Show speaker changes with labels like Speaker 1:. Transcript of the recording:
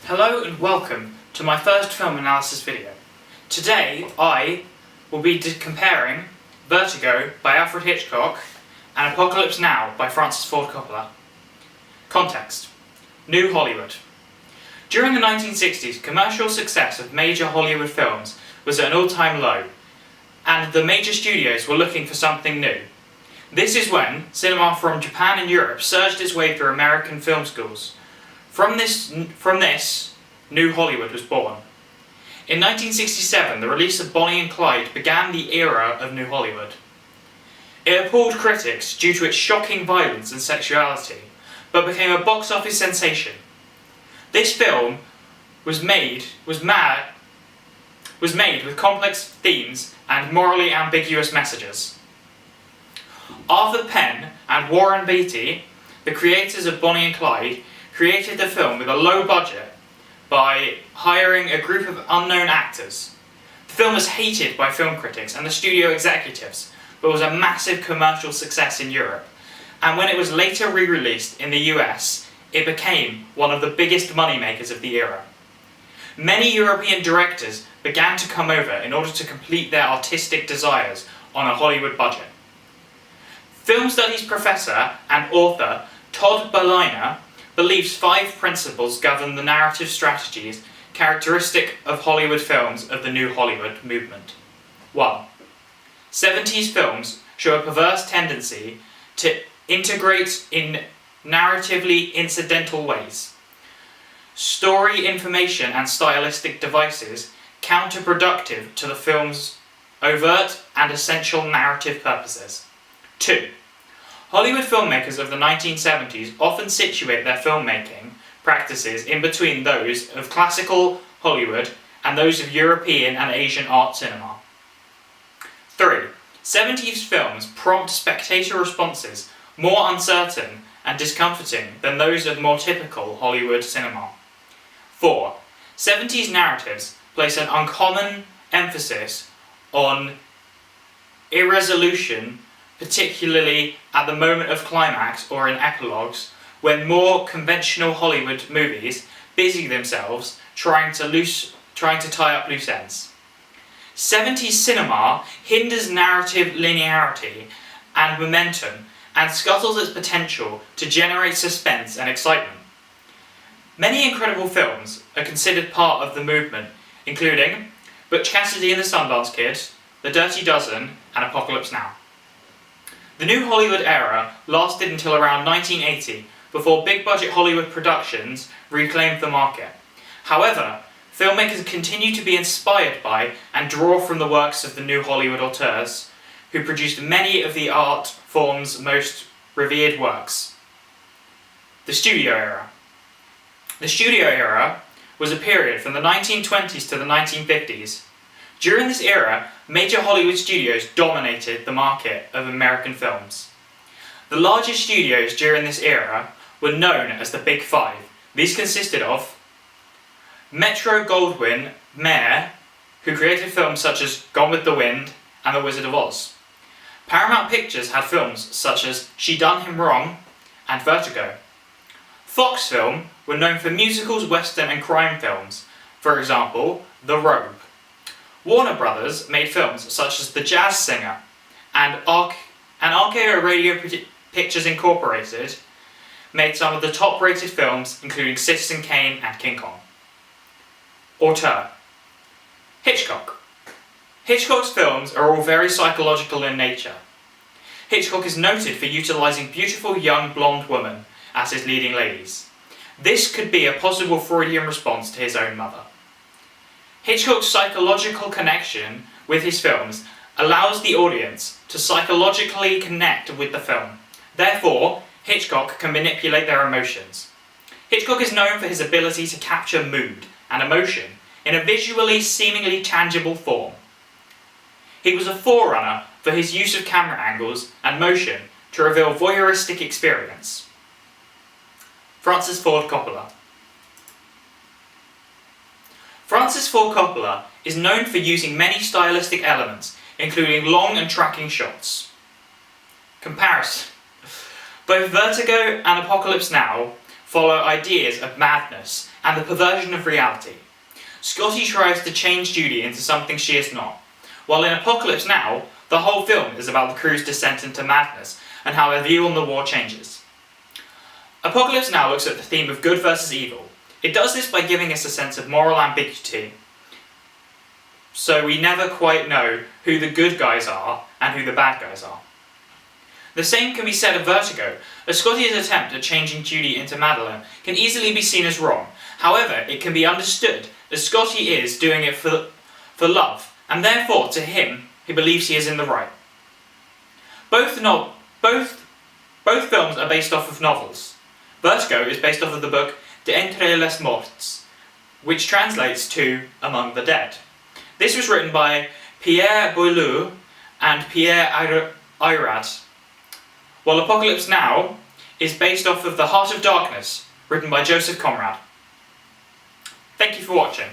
Speaker 1: Hello and welcome to my first film analysis video. Today I will be comparing Vertigo by Alfred Hitchcock and Apocalypse Now by Francis Ford Coppola. Context: New Hollywood. During the 1960s, commercial success of major Hollywood films was at an all-time low, and the major studios were looking for something new. This is when cinema from Japan and Europe surged its way through American film schools. From this, New Hollywood was born. In 1967, the release of Bonnie and Clyde began the era of New Hollywood. It appalled critics due to its shocking violence and sexuality, but became a box office sensation. This film was made with complex themes and morally ambiguous messages. Arthur Penn and Warren Beatty, the creators of Bonnie and Clyde, created the film with a low budget by hiring a group of unknown actors. The film was hated by film critics and the studio executives, but was a massive commercial success in Europe, and when it was later re-released in the US, it became one of the biggest moneymakers of the era. Many European directors began to come over in order to complete their artistic desires on a Hollywood budget. Film studies professor and author Todd Berliner believes 5 principles govern the narrative strategies characteristic of Hollywood films of the New Hollywood movement. 1. 70s films show a perverse tendency to integrate in narratively incidental ways. Story information and stylistic devices counterproductive to the film's overt and essential narrative purposes. 2. Hollywood filmmakers of the 1970s often situate their filmmaking practices in between those of classical Hollywood and those of European and Asian art cinema. 3. 70s films prompt spectator responses more uncertain and discomforting than those of more typical Hollywood cinema. 4. 70s narratives place an uncommon emphasis on irresolution, particularly at the moment of climax or in epilogues, when more conventional Hollywood movies busy themselves trying to tie up loose ends. 70s cinema hinders narrative linearity and momentum and scuttles its potential to generate suspense and excitement. Many incredible films are considered part of the movement, including Butch Cassidy and the Sundance Kid, The Dirty Dozen, and Apocalypse Now. The New Hollywood era lasted until around 1980, before big-budget Hollywood productions reclaimed the market. However, filmmakers continued to be inspired by and draw from the works of the New Hollywood auteurs, who produced many of the art form's most revered works. The Studio Era. The Studio Era was a period from the 1920s to the 1950s. During this era, major Hollywood studios dominated the market of American films. The largest studios during this era were known as the Big Five. These consisted of Metro-Goldwyn-Mayer, who created films such as Gone with the Wind and The Wizard of Oz. Paramount Pictures had films such as She Done Him Wrong and Vertigo. Fox Film were known for musicals, western and crime films, for example, The Robe. Warner Brothers made films such as The Jazz Singer, and RKO Radio Pictures Incorporated made some of the top-rated films, including Citizen Kane and King Kong. Auteur: Hitchcock. Hitchcock's films are all very psychological in nature. Hitchcock is noted for utilising beautiful young blonde women as his leading ladies. This could be a possible Freudian response to his own mother. Hitchcock's psychological connection with his films allows the audience to psychologically connect with the film. Therefore, Hitchcock can manipulate their emotions. Hitchcock is known for his ability to capture mood and emotion in a visually seemingly tangible form. He was a forerunner for his use of camera angles and motion to reveal voyeuristic experience. Francis Ford Coppola. Francis Ford Coppola is known for using many stylistic elements, including long and tracking shots. Comparison. Both Vertigo and Apocalypse Now follow ideas of madness and the perversion of reality. Scotty tries to change Judy into something she is not, while in Apocalypse Now, the whole film is about the crew's descent into madness and how their view on the war changes. Apocalypse Now looks at the theme of good versus evil. It does this by giving us a sense of moral ambiguity, so we never quite know who the good guys are and who the bad guys are. The same can be said of Vertigo, as Scotty's attempt at changing Judy into Madeline can easily be seen as wrong. However, it can be understood that Scotty is doing it for love, and therefore, to him, he believes he is in the right. Both films are based off of novels. Vertigo is based off of the book De Entre les Morts, which translates to Among the Dead. This was written by Pierre Boileau and Pierre Irad, while Apocalypse Now is based off of The Heart of Darkness, written by Joseph Conrad. Thank you for watching.